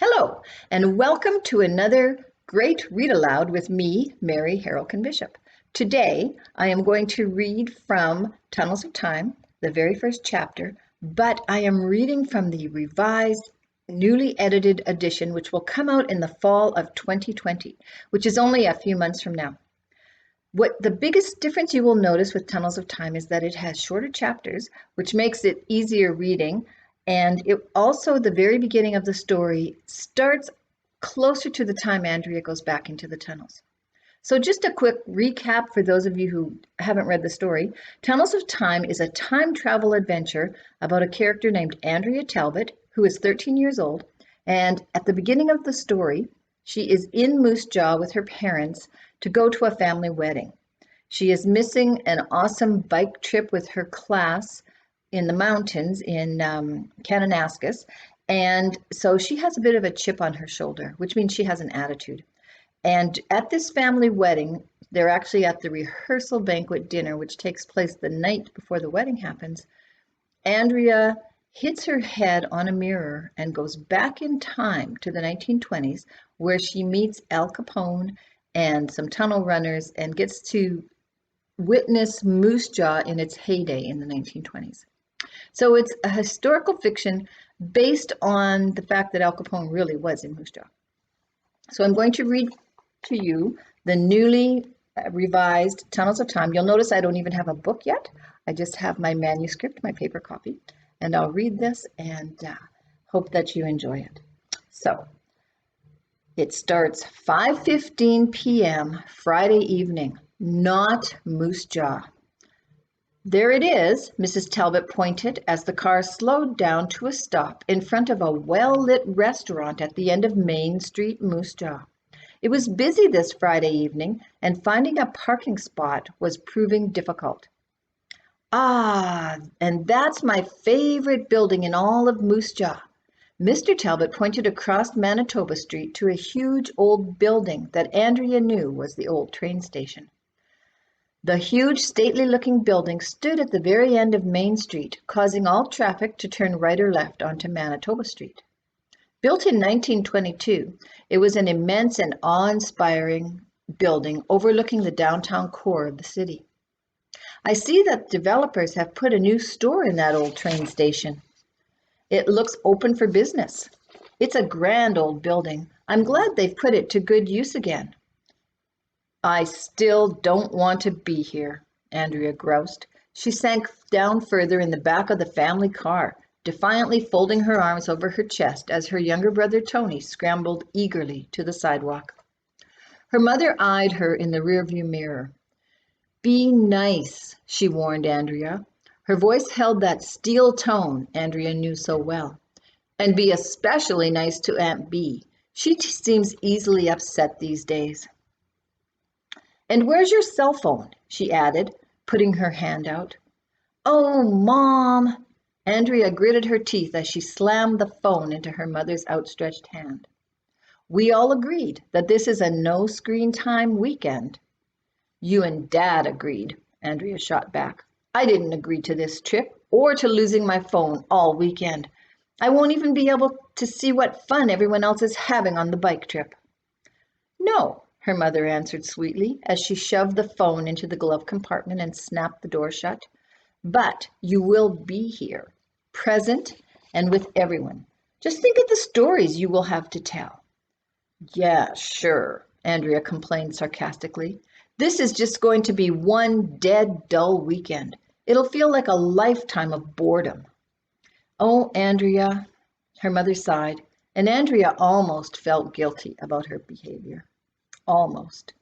Hello, and welcome to another great read aloud with me, Mary Harelkin Bishop. Today, I am going to read from Tunnels of Time, the very first chapter, but I am reading from the revised, newly edited edition, which will come out in the fall of 2020, which is only a few months from now. What the biggest difference you will notice with Tunnels of Time is that it has shorter chapters, which makes it easier reading. And it also, the very beginning of the story starts closer to the time Andrea goes back into the tunnels. So just a quick recap for those of you who haven't read the story. Tunnels of Time is a time travel adventure about a character named Andrea Talbot, who is 13 years old. And at the beginning of the story, she is in Moose Jaw with her parents to go to a family wedding. She is missing an awesome bike trip with her class in the mountains in Kananaskis. And so she has a bit of a chip on her shoulder, which means she has an attitude. And at this family wedding, they're actually at the rehearsal banquet dinner, which takes place the night before the wedding happens. Andrea hits her head on a mirror and goes back in time to the 1920s, where she meets Al Capone and some tunnel runners and gets to witness Moose Jaw in its heyday in the 1920s. So it's a historical fiction based on the fact that Al Capone really was in Moose Jaw. So I'm going to read to you the newly revised Tunnels of Time. You'll notice I don't even have a book yet. I just have my manuscript, my paper copy, and I'll read this and hope that you enjoy it. So it starts 5:15 p.m. Friday evening, not Moose Jaw. There it is, Mrs. Talbot pointed as the car slowed down to a stop in front of a well-lit restaurant at the end of Main Street, Moose Jaw. It was busy this Friday evening, and finding a parking spot was proving difficult. Ah, and that's my favorite building in all of Moose Jaw. Mr. Talbot pointed across Manitoba Street to a huge old building that Andrea knew was the old train station. The huge, stately-looking building stood at the very end of Main Street, causing all traffic to turn right or left onto Manitoba Street. Built in 1922, it was an immense and awe-inspiring building overlooking the downtown core of the city. I see that developers have put a new store in that old train station. It looks open for business. It's a grand old building. I'm glad they've put it to good use again. I still don't want to be here, Andrea groused. She sank down further in the back of the family car, defiantly folding her arms over her chest as her younger brother Tony scrambled eagerly to the sidewalk. Her mother eyed her in the rearview mirror. Be nice, she warned Andrea. Her voice held that steel tone Andrea knew so well. And be especially nice to Aunt Bee. She seems easily upset these days. And where's your cell phone? She added, putting her hand out. Oh, Mom! Andrea gritted her teeth as she slammed the phone into her mother's outstretched hand. We all agreed that this is a no-screen time weekend. You and Dad agreed, Andrea shot back. I didn't agree to this trip or to losing my phone all weekend. I won't even be able to see what fun everyone else is having on the bike trip. No, her mother answered sweetly as she shoved the phone into the glove compartment and snapped the door shut. But you will be here, present and with everyone. Just think of the stories you will have to tell. Yeah, sure, Andrea complained sarcastically. This is just going to be one dead, dull weekend. It'll feel like a lifetime of boredom. Oh, Andrea, her mother sighed, and Andrea almost felt guilty about her behavior. Almost.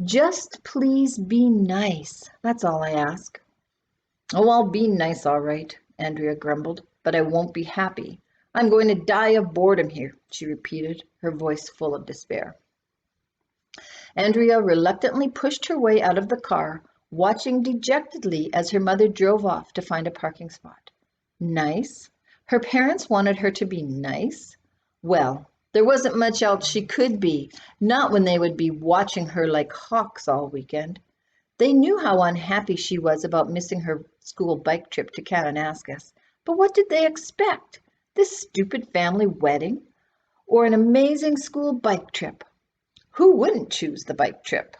Just please be nice. That's all I ask. Oh, I'll be nice, all right, Andrea grumbled, but I won't be happy. I'm going to die of boredom here, she repeated, her voice full of despair. Andrea reluctantly pushed her way out of the car, watching dejectedly as her mother drove off to find a parking spot. Nice? Her parents wanted her to be nice? Well, there wasn't much else she could be, not when they would be watching her like hawks all weekend. They knew how unhappy she was about missing her school bike trip to Kananaskis, but what did they expect? This stupid family wedding? or an amazing school bike trip. Who wouldn't choose the bike trip?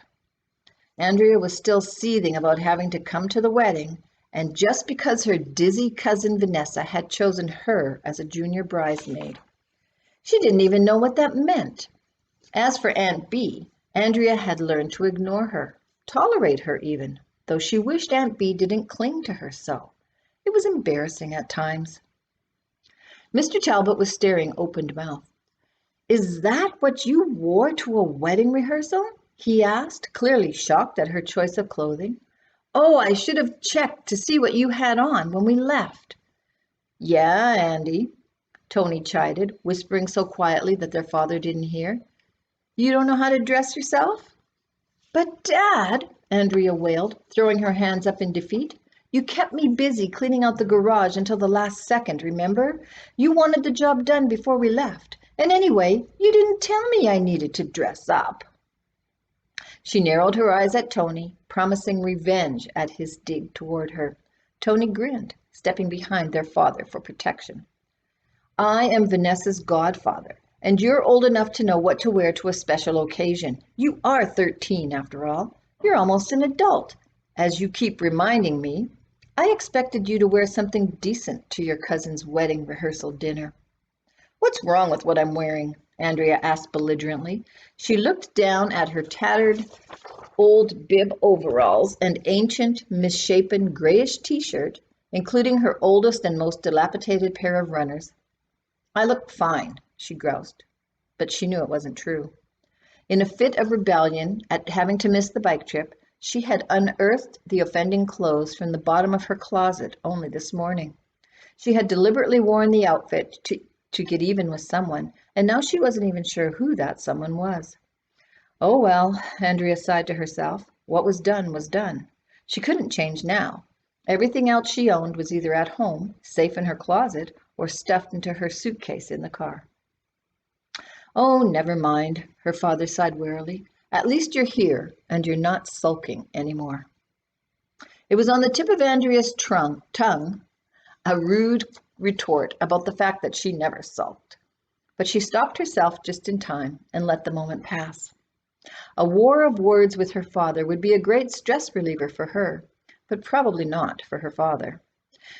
Andrea was still seething about having to come to the wedding, and just because her dizzy cousin Vanessa had chosen her as a junior bridesmaid. She didn't even know what that meant. As for Aunt Bee, Andrea had learned to ignore her, tolerate her even, though she wished Aunt Bee didn't cling to her so. It was embarrassing at times. Mr. Talbot was staring open-mouthed. "Is that what you wore to a wedding rehearsal?" he asked, clearly shocked at her choice of clothing. "Oh, I should have checked to see what you had on when we left." "Yeah, Andy," Tony chided, whispering so quietly that their father didn't hear. "You don't know how to dress yourself?" "But, Dad," Andrea wailed, throwing her hands up in defeat, "you kept me busy cleaning out the garage until the last second, remember? You wanted the job done before we left. And anyway, you didn't tell me I needed to dress up." She narrowed her eyes at Tony, promising revenge at his dig toward her. Tony grinned, stepping behind their father for protection. "I am Vanessa's godfather, and you're old enough to know what to wear to a special occasion. You are 13, after all. You're almost an adult, as you keep reminding me. I expected you to wear something decent to your cousin's wedding rehearsal dinner." "What's wrong with what I'm wearing?" Andrea asked belligerently. She looked down at her tattered old bib overalls and ancient, misshapen, grayish t-shirt, including her oldest and most dilapidated pair of runners. "I look fine," she groused, but she knew it wasn't true. In a fit of rebellion at having to miss the bike trip, she had unearthed the offending clothes from the bottom of her closet only this morning. She had deliberately worn the outfit to get even with someone, and now she wasn't even sure who that someone was. Oh well, Andrea sighed to herself. What was done was done. She couldn't change now. Everything else she owned was either at home, safe in her closet, or stuffed into her suitcase in the car. "Oh, never mind," her father sighed wearily. "At least you're here, and you're not sulking anymore." It was on the tip of Andrea's tongue, a rude retort about the fact that she never sulked. But she stopped herself just in time and let the moment pass. A war of words with her father would be a great stress reliever for her, but probably not for her father.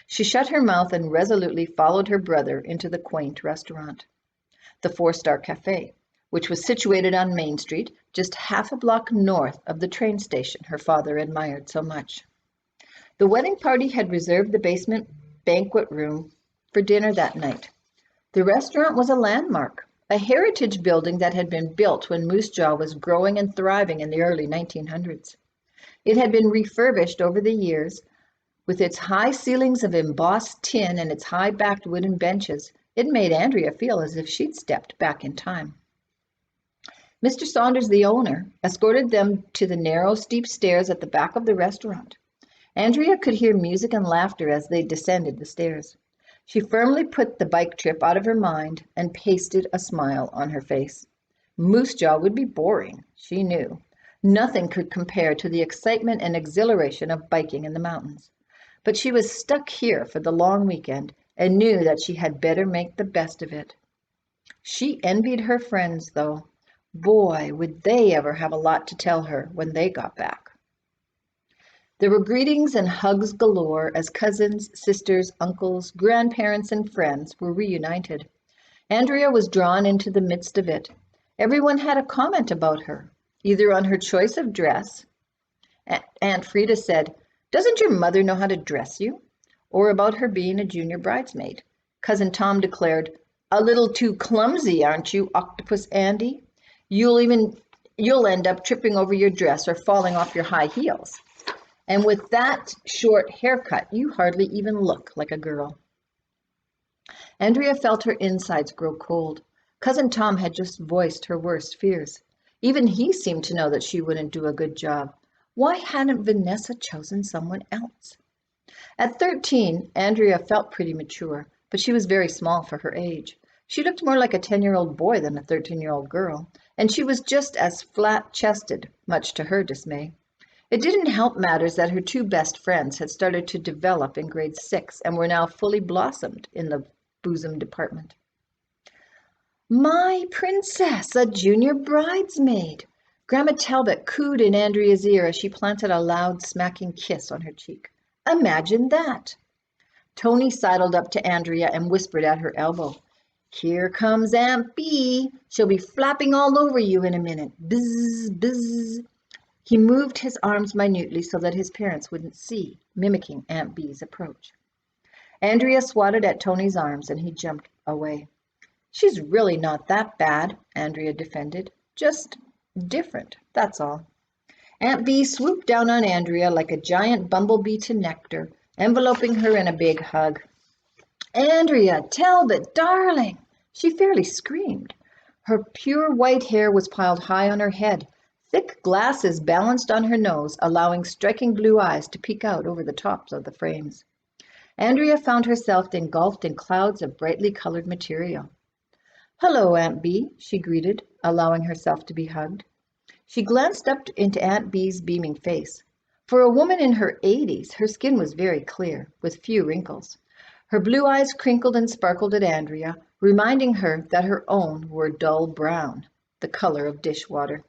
She shut her mouth and resolutely followed her brother into the quaint restaurant, the Four-Star Cafe, which was situated on Main Street, just half a block north of the train station her father admired so much. The wedding party had reserved the basement banquet room for dinner that night. The restaurant was a landmark, a heritage building that had been built when Moose Jaw was growing and thriving in the early 1900s. It had been refurbished over the years. With its high ceilings of embossed tin and its high-backed wooden benches, it made Andrea feel as if she'd stepped back in time. Mr. Saunders, the owner, escorted them to the narrow, steep stairs at the back of the restaurant. Andrea could hear music and laughter as they descended the stairs. She firmly put the bike trip out of her mind and pasted a smile on her face. Moose Jaw would be boring, she knew. Nothing could compare to the excitement and exhilaration of biking in the mountains. But she was stuck here for the long weekend and knew that she had better make the best of it. She envied her friends, though. Boy, would they ever have a lot to tell her when they got back. There were greetings and hugs galore as cousins, sisters, uncles, grandparents, and friends were reunited. Andrea was drawn into the midst of it. Everyone had a comment about her, either on her choice of dress. Aunt Frida said, "Doesn't your mother know how to dress you?" Or about her being a junior bridesmaid. Cousin Tom declared, "A little too clumsy, aren't you, Octopus Andy? You'll end up tripping over your dress or falling off your high heels. And with that short haircut, you hardly even look like a girl." Andrea felt her insides grow cold. Cousin Tom had just voiced her worst fears. Even he seemed to know that she wouldn't do a good job. Why hadn't Vanessa chosen someone else? At 13, Andrea felt pretty mature, but she was very small for her age. She looked more like a 10-year-old boy than a 13-year-old girl, and she was just as flat-chested, much to her dismay. It didn't help matters that her two best friends had started to develop in grade 6 and were now fully blossomed in the bosom department. My princess, a junior bridesmaid! Grandma Talbot cooed in Andrea's ear as she planted a loud, smacking kiss on her cheek. Imagine that! Tony sidled up to Andrea and whispered at her elbow. Here comes Aunt Bee. She'll be flapping all over you in a minute. Buzz, buzz. He moved his arms minutely so that his parents wouldn't see, mimicking Aunt Bee's approach. Andrea swatted at Tony's arms and he jumped away. She's really not that bad, Andrea defended. Just different, that's all. Aunt Bee swooped down on Andrea like a giant bumblebee to nectar, enveloping her in a big hug. Andrea, Talbot, darling! She fairly screamed. Her pure white hair was piled high on her head. Thick glasses balanced on her nose, allowing striking blue eyes to peek out over the tops of the frames. Andrea found herself engulfed in clouds of brightly colored material. Hello, Aunt Bee, she greeted, allowing herself to be hugged. She glanced up into Aunt Bee's beaming face. For a woman in her 80s, her skin was very clear, with few wrinkles. Her blue eyes crinkled and sparkled at Andrea, reminding her that her own were dull brown, the color of dishwater.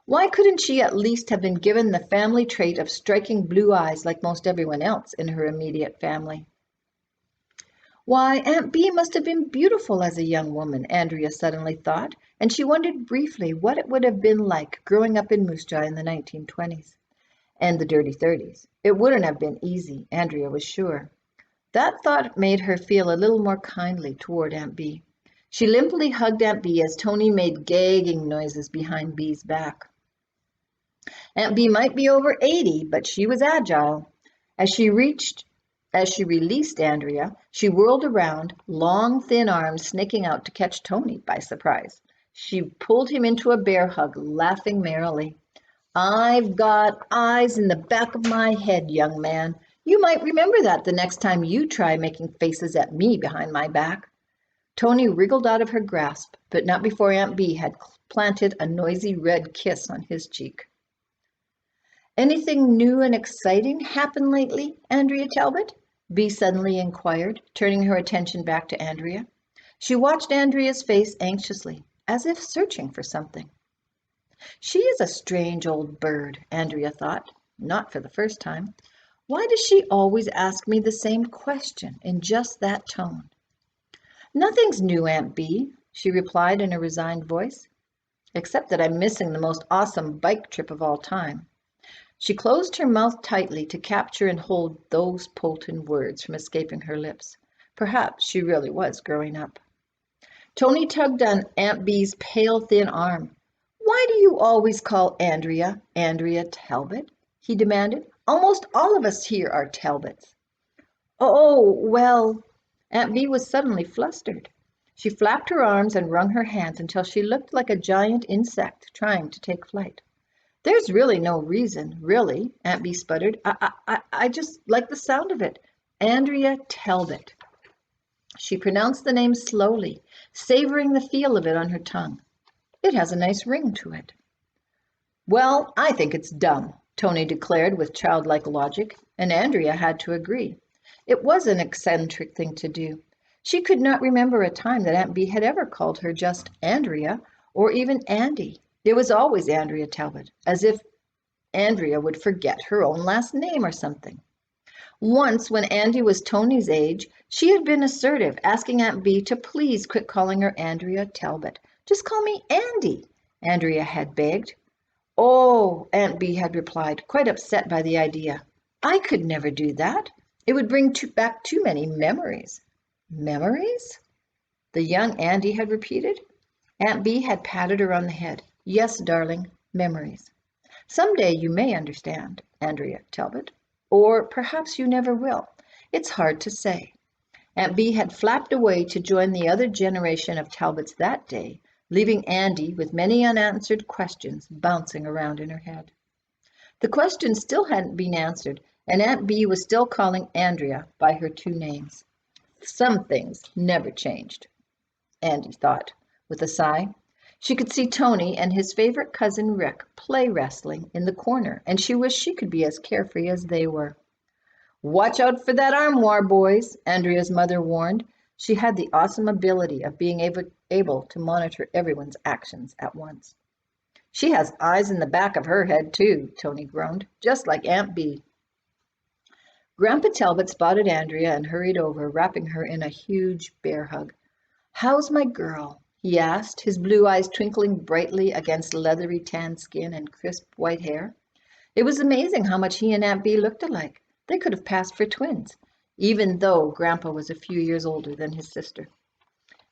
Why couldn't she at least have been given the family trait of striking blue eyes like most everyone else in her immediate family? Why, Aunt Bee must have been beautiful as a young woman, Andrea suddenly thought, and she wondered briefly what it would have been like growing up in Moose Jaw in the 1920s and the dirty 30s. It wouldn't have been easy, Andrea was sure. That thought made her feel a little more kindly toward Aunt Bee. She limply hugged Aunt Bee as Tony made gagging noises behind Bee's back. Aunt Bee might be over 80, but she was agile. As she released Andrea, she whirled around, long, thin arms snaking out to catch Tony by surprise. She pulled him into a bear hug, laughing merrily. I've got eyes in the back of my head, young man. You might remember that the next time you try making faces at me behind my back. Tony wriggled out of her grasp, but not before Aunt Bee had planted a noisy red kiss on his cheek. Anything new and exciting happened lately, Andrea Talbot? Bee suddenly inquired, turning her attention back to Andrea. She watched Andrea's face anxiously, as if searching for something. She is a strange old bird, Andrea thought, not for the first time. Why does she always ask me the same question in just that tone? Nothing's new, Aunt Bee, she replied in a resigned voice, except that I'm missing the most awesome bike trip of all time. She closed her mouth tightly to capture and hold those potent words from escaping her lips. Perhaps she really was growing up. Tony tugged on Aunt Bee's pale, thin arm. Why do you always call Andrea Talbot? He demanded. Almost all of us here are Talbots. Oh, well, Aunt Bee was suddenly flustered. She flapped her arms and wrung her hands until she looked like a giant insect trying to take flight. There's really no reason, really, Aunt Bee sputtered. I just like the sound of it. Andrea Talbot. She pronounced the name slowly, savoring the feel of it on her tongue. It has a nice ring to it. Well, I think it's dumb, Tony declared with childlike logic, and Andrea had to agree. It was an eccentric thing to do. She could not remember a time that Aunt Bee had ever called her just Andrea or even Andy. It was always Andrea Talbot, as if Andrea would forget her own last name or something. Once, when Andy was Tony's age, she had been assertive, asking Aunt Bee to please quit calling her Andrea Talbot. Just call me Andy, Andrea had begged. Oh, Aunt Bee had replied, quite upset by the idea. I could never do that. It would bring back too many memories. Memories? The young Andy had repeated. Aunt Bee had patted her on the head. Yes, darling, memories. Someday you may understand, Andrea Talbot, or perhaps you never will. It's hard to say. Aunt Bee had flapped away to join the other generation of Talbots that day, leaving Andy with many unanswered questions bouncing around in her head. The questions still hadn't been answered, and Aunt Bee was still calling Andrea by her two names. Some things never changed, Andy thought, with a sigh. She could see Tony and his favorite cousin Rick play wrestling in the corner, and she wished she could be as carefree as they were. Watch out for that armoire, boys, Andrea's mother warned. She had the awesome ability of being able to monitor everyone's actions at once. She has eyes in the back of her head, too, Tony groaned, just like Aunt Bee. Grandpa Talbot spotted Andrea and hurried over, wrapping her in a huge bear hug. "How's my girl?" he asked, his blue eyes twinkling brightly against leathery tan skin and crisp white hair. It was amazing how much he and Aunt Bee looked alike. They could have passed for twins, even though Grandpa was a few years older than his sister.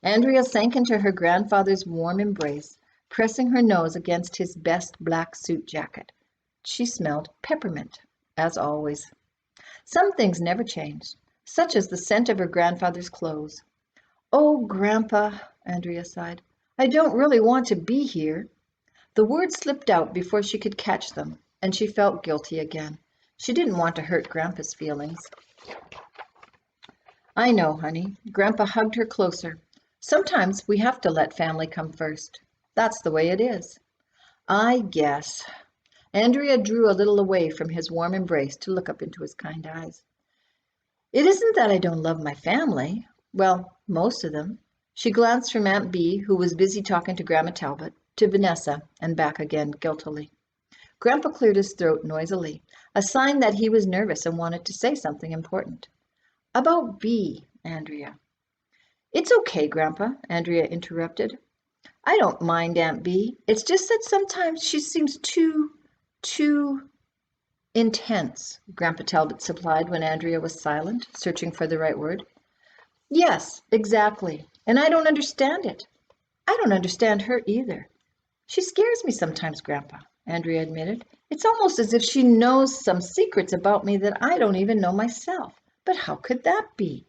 Andrea sank into her grandfather's warm embrace, pressing her nose against his best black suit jacket. She smelled peppermint, as always. Some things never changed, such as the scent of her grandfather's clothes. "Oh, Grandpa," Andrea sighed, "I don't really want to be here." The words slipped out before she could catch them, and she felt guilty again. She didn't want to hurt Grandpa's feelings. "I know, honey." Grandpa hugged her closer. "Sometimes we have to let family come first. That's the way it is." "I guess." Andrea drew a little away from his warm embrace to look up into his kind eyes. "It isn't that I don't love my family. Well, most of them." She glanced from Aunt Bee, who was busy talking to Grandma Talbot, to Vanessa, and back again guiltily. Grandpa cleared his throat noisily, a sign that he was nervous and wanted to say something important. "About Bee, Andrea." "It's okay, Grandpa," Andrea interrupted. "I don't mind Aunt Bee. It's just that sometimes she seems too intense," Grandpa Talbot supplied when Andrea was silent, searching for the right word. "Yes, exactly. And I don't understand it. I don't understand her either." "She scares me sometimes, Grandpa," Andrea admitted. "It's almost as if she knows some secrets about me that I don't even know myself. But how could that be?"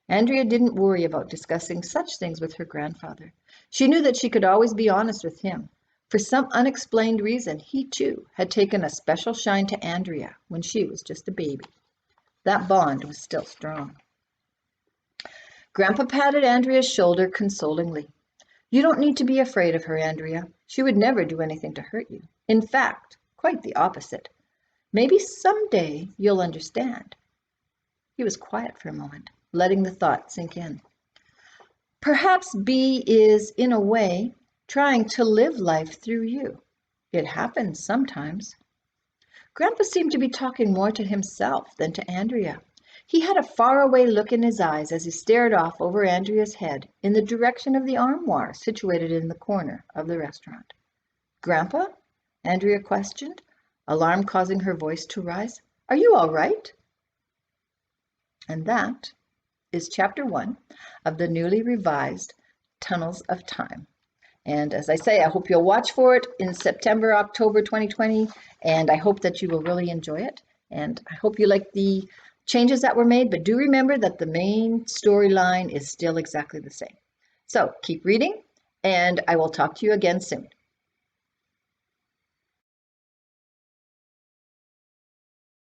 Andrea didn't worry about discussing such things with her grandfather. She knew that she could always be honest with him. For some unexplained reason, he too had taken a special shine to Andrea when she was just a baby. That bond was still strong. Grandpa patted Andrea's shoulder consolingly. "You don't need to be afraid of her, Andrea. She would never do anything to hurt you. In fact, quite the opposite. Maybe someday you'll understand." He was quiet for a moment, letting the thought sink in. "Perhaps Bee is, in a way, trying to live life through you. It happens sometimes." Grandpa seemed to be talking more to himself than to Andrea. He had a faraway look in his eyes as he stared off over Andrea's head in the direction of the armoire situated in the corner of the restaurant. "Grandpa?" Andrea questioned, alarm causing her voice to rise. "Are you all right?" And that is Chapter 1 of the newly revised Tunnels of Time. And as I say, I hope you'll watch for it in September, October 2020, and I hope that you will really enjoy it. And I hope you like the changes that were made, but do remember that the main storyline is still exactly the same. So keep reading, and I will talk to you again soon.